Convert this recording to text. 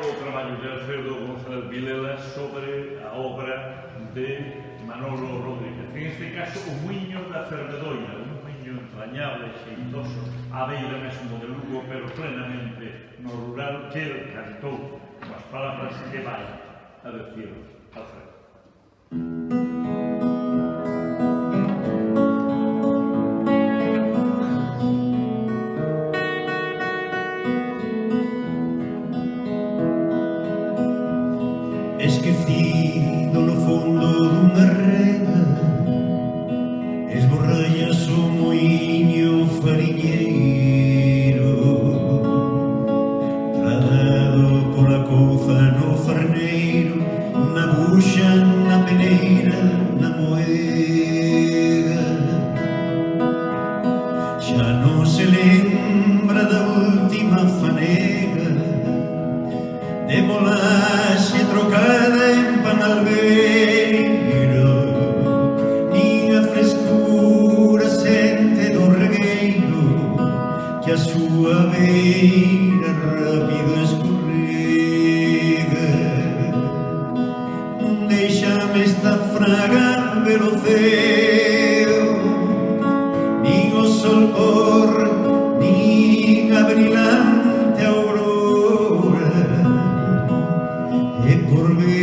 o traballo de Alfredo González Vilela sobre a obra de Manolo Rodríguez. En este caso, o muiño da Fervedoira, un muiño entrañable, xeitoso, a beira mesmo de Lugo, pero plenamente no rural, que el cantou coas palabras que vai a decir Alfredo. Esquecido no fondo dunha rega, esborrallas o muiño fariñeiro, tradado pola couza no farneiro, na buxa, na peneira, na moega. Xa non se lembra da última fanega, de molaxe trocada en panalbeiro, nin a frescura sente do regueiro que a súa beira rápido escorrega. Déixame esta fraga ver o ceo, nin o sol por, nin a brilante aurora, e por ver